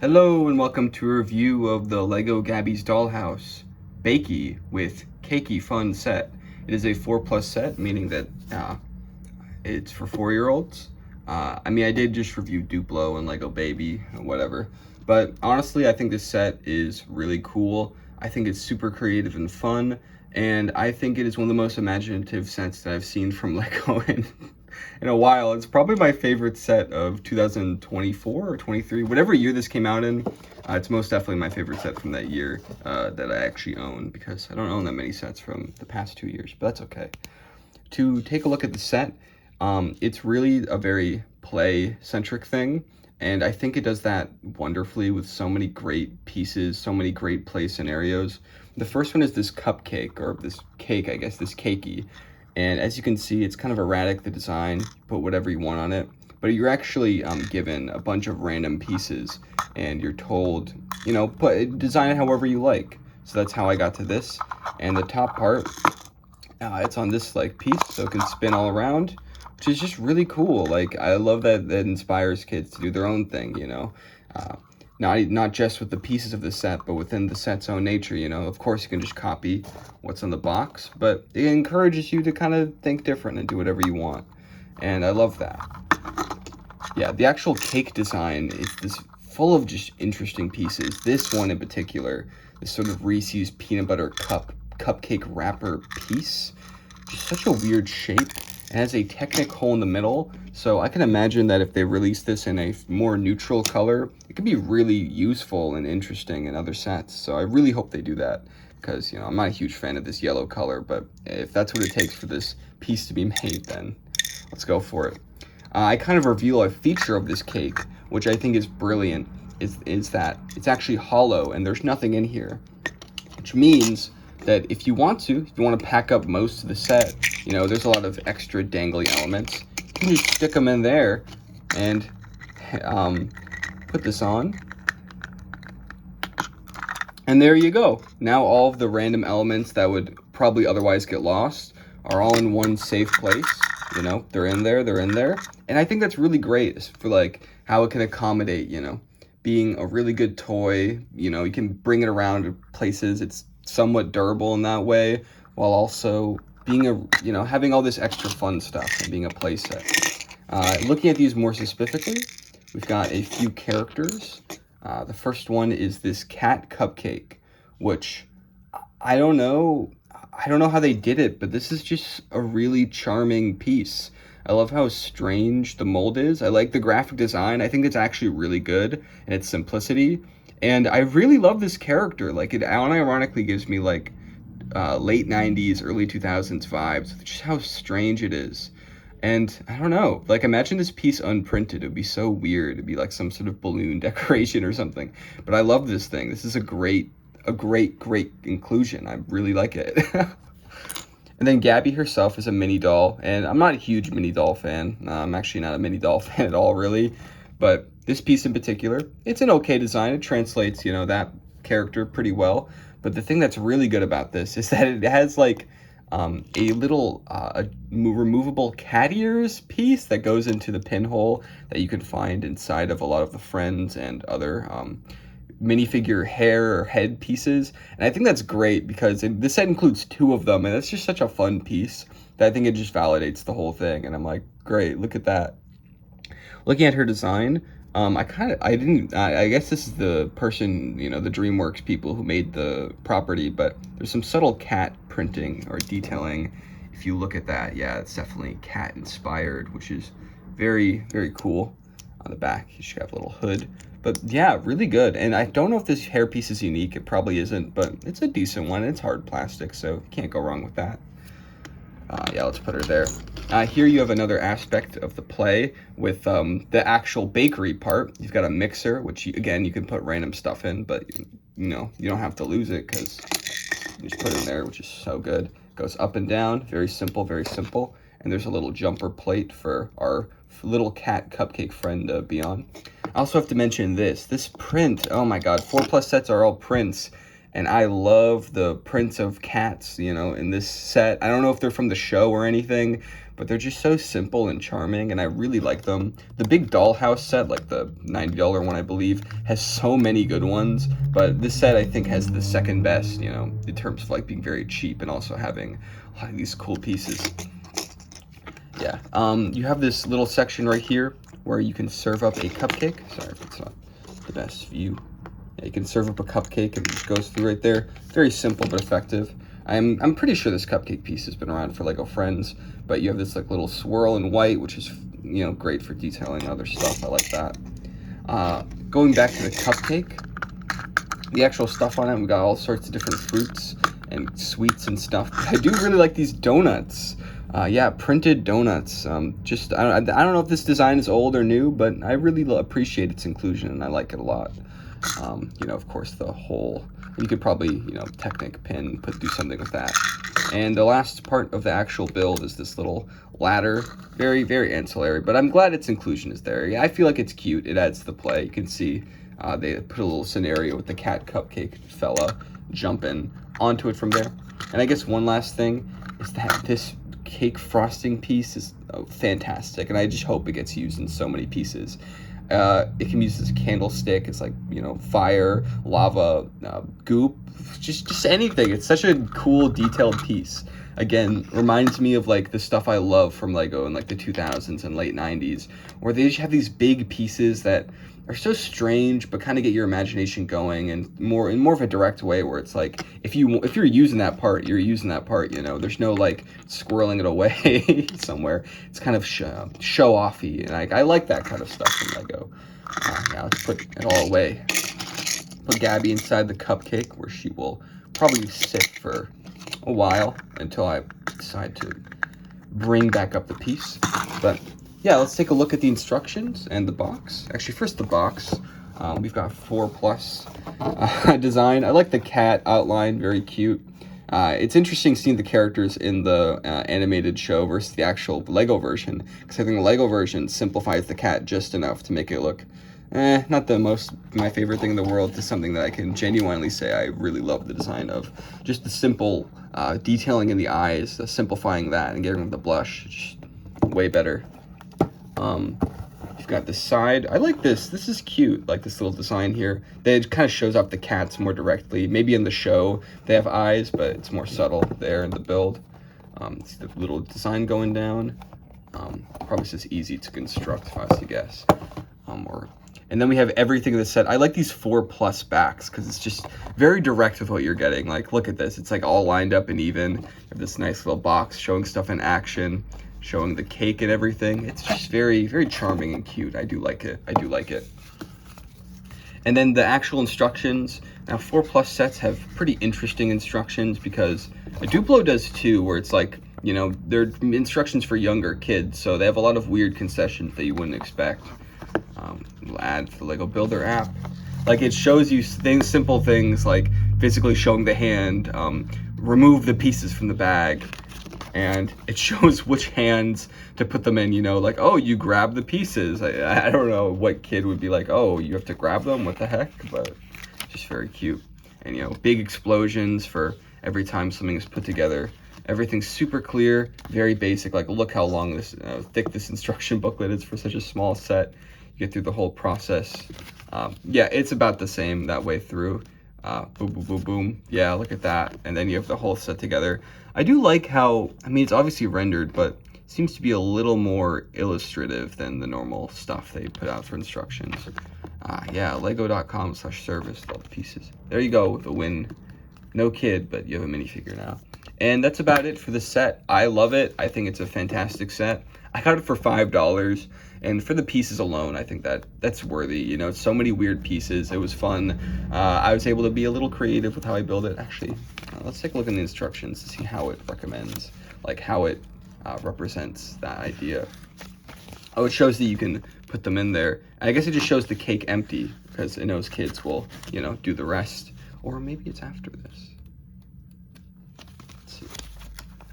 Hello and welcome to a review of the Lego Gabby's Dollhouse Bakey with Cakey Fun set. It is a 4+ set, meaning that it's for 4-year-olds. I did just review Duplo and Lego Baby and whatever, but honestly, I think this set is really cool. I think it's super creative and fun, and I think it is one of the most imaginative sets that I've seen from Lego in a while. It's probably my favorite set of 2024 or 23, whatever year this came out in. It's most definitely my favorite set from that year that I actually own, because I don't own that many sets from the past 2 years, but that's okay. To take a look at the set, it's really a very play-centric thing, and I think it does that wonderfully with so many great pieces, so many great play scenarios. The first one is this cupcake, or this cake, I guess, this cakey. And as you can see, it's kind of erratic, the design. Put whatever you want on it. But you're actually given a bunch of random pieces, and you're told, design it however you like. So that's how I got to this. And the top part, it's on this piece, so it can spin all around, which is just really cool. I love that inspires kids to do their own thing, not just with the pieces of the set, but within the set's own nature. Of course you can just copy what's on the box, but it encourages you to kind of think different and do whatever you want, and I love that. Yeah, the actual cake design is this full of just interesting pieces. This one in particular, this sort of Reese's peanut butter cupcake wrapper piece, just such a weird shape. It has a Technic hole in the middle, so I can imagine that if they release this in a more neutral color, it could be really useful and interesting in other sets. So I really hope they do that, because I'm not a huge fan of this yellow color, but if that's what it takes for this piece to be made, then let's go for it. I kind of reveal a feature of this cake, which I think is brilliant, is that it's actually hollow and there's nothing in here, which means that if you want to pack up most of the set, there's a lot of extra dangly elements, you can just stick them in there and put this on. And there you go. Now all of the random elements that would probably otherwise get lost are all in one safe place. They're in there. And I think that's really great for how it can accommodate, being a really good toy. You can bring it around to places. It's somewhat durable in that way, while also being having all this extra fun stuff and being a play set. Looking at these more specifically, we've got a few characters. The first one is this cat cupcake, which I don't know how they did it, but this is just a really charming piece. I love how strange the mold is. I like the graphic design. I think it's actually really good in its simplicity. And I really love this character. It unironically gives me late 90s, early 2000s vibes. Just how strange it is. And I don't know, imagine this piece unprinted. It would be so weird. It'd be like some sort of balloon decoration or something. But I love this thing. This is a great inclusion. I really like it. And then Gabby herself is a mini doll, and I'm not a huge mini doll fan. I'm actually not a mini doll fan at all, really. But this piece in particular, it's an okay design. It translates, that character pretty well. But the thing that's really good about this is that it has a little removable cat ears piece that goes into the pinhole that you can find inside of a lot of the Friends and other minifigure hair or head pieces. And I think that's great, because this set includes 2 of them, and it's just such a fun piece that I think it just validates the whole thing. And I'm like, great, look at that. Looking at her design, I guess this is the person, the DreamWorks people who made the property, but there's some subtle cat printing or detailing. If you look at that, yeah, it's definitely cat inspired, which is very, very cool. On the back, you should have a little hood, but yeah, really good. And I don't know if this hair piece is unique. It probably isn't, but it's a decent one. It's hard plastic, so you can't go wrong with that. Yeah, let's put her there. Here you have another aspect of the play with the actual bakery part. You've got a mixer, which again, you can put random stuff in, but you don't have to lose it, because you just put it in there, which is so good. It goes up and down, very simple, very simple. And there's a little jumper plate for our little cat cupcake friend to be on. I also have to mention this print. Oh my god, 4+ sets are all prints. And I love the prints of cats, in this set. I don't know if they're from the show or anything, but they're just so simple and charming, and I really like them. The big dollhouse set, like the $90 one, I believe, has so many good ones, but this set I think has the second best, you know, in terms of like being very cheap and also having a lot of these cool pieces. Yeah, you have this little section right here where you can serve up a cupcake. Sorry if it's not the best view. Yeah, you can serve up a cupcake and it just goes through right there. Very simple but effective. I'm pretty sure this cupcake piece has been around for Lego Friends, but you have this like little swirl in white, which is, you know, great for detailing other stuff. I like that. Going back to the cupcake, the actual stuff on it, we got all sorts of different fruits and sweets and stuff. I do really like these donuts. Yeah, printed donuts. I don't know if this design is old or new, but I really appreciate its inclusion and I like it a lot. You know, of course, the whole, you could probably, you know, Technic pin, do something with that. And the last part of the actual build is this little ladder. Very, very ancillary, but I'm glad its inclusion is there. Yeah, I feel like it's cute. It adds to the play. You can see they put a little scenario with the cat cupcake fella jumping onto it from there. And I guess one last thing is that this cake frosting piece is fantastic, and I just hope it gets used in so many pieces. It can be used as a candlestick. It's like, you know, fire, lava, goop, just anything. It's such a cool, detailed piece. Again, reminds me of like the stuff I love from Lego in like the 2000s and late 90s, where they just have these big pieces that are so strange but kind of get your imagination going, and more of a direct way where it's like if you're using that part, you're using that part, you know. There's no like squirreling it away somewhere. It's kind of show offy, and I like that kind of stuff in Lego. Now let's put it all away. Put Gabby inside the cupcake where she will probably sit for a while until I decide to bring back up the piece. But yeah, let's take a look at the instructions and the box. Actually, first the box. We've got 4+ design. I like the cat outline, very cute. It's interesting seeing the characters in the animated show versus the actual Lego version, because I think the Lego version simplifies the cat just enough to make it look not my favorite thing in the world, to something that I can genuinely say I really love the design of. Just the simple detailing in the eyes, simplifying that and getting rid of the blush, just way better. You've got the side. I like this. This is cute, like this little design here. It kind of shows off the cats more directly. Maybe in the show they have eyes, but it's more subtle there in the build. It's the little design going down. Probably just easy to construct, if I was to guess. And then we have everything in the set. I like these 4+ backs because it's just very direct with what you're getting. Like, look at this. It's like all lined up and even. You have this nice little box showing stuff in action, showing the cake and everything. It's just very, very charming and cute. I do like it. I do like it. And then the actual instructions. Now, 4+ sets have pretty interesting instructions because a Duplo does too, where it's like, you know, they're instructions for younger kids. So they have a lot of weird concessions that you wouldn't expect. We'll add to the Lego Builder app. Like, it shows you simple things like physically showing the hand, remove the pieces from the bag, and it shows which hands to put them in, you know, like, oh, you grab the pieces. I don't know what kid would be like, oh, you have to grab them, what the heck, but just very cute. And, you know, big explosions for every time something is put together. Everything's super clear, very basic. Like, look how long this, thick this instruction booklet is for such a small set. You get through the whole process. Yeah, it's about the same that way through. Boom, boom, boom, boom. Yeah, look at that. And then you have the whole set together. I do like how, I mean, it's obviously rendered, but it seems to be a little more illustrative than the normal stuff they put out for instructions. Yeah, lego.com/service with all the pieces. There you go, the win. No kid, but you have a minifigure now. And that's about it for the set. I love it. I think it's a fantastic set. I got it for $5, and for the pieces alone, I think that's worthy. You know, so many weird pieces. It was fun. I was able to be a little creative with how I build it. Actually, let's take a look in the instructions to see how it recommends, like how it represents that idea. Oh, it shows that you can put them in there. And I guess it just shows the cake empty because it knows kids will, you know, do the rest. Or maybe it's after this. Let's see.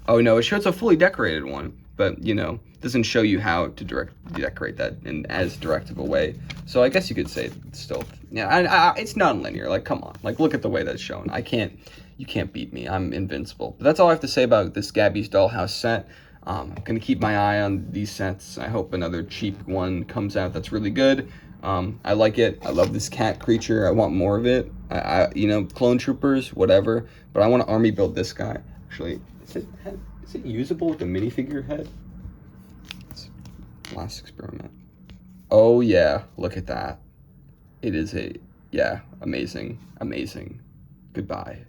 Oh no, it shows a fully decorated one, but you know, doesn't show you how to decorate that in as direct of a way. So I guess you could say it's still, yeah, it's non-linear. Like, come on, like look at the way that's shown. You can't beat me. I'm invincible. But that's all I have to say about this Gabby's Dollhouse set. Gonna keep my eye on these sets. I hope another cheap one comes out that's really good. I like it. I love this cat creature. I want more of it. You know, clone troopers, whatever. But I want to army build this guy. Actually, is it usable with the minifigure head? Last experiment. Oh yeah, look at that. It is yeah, amazing, amazing. Goodbye.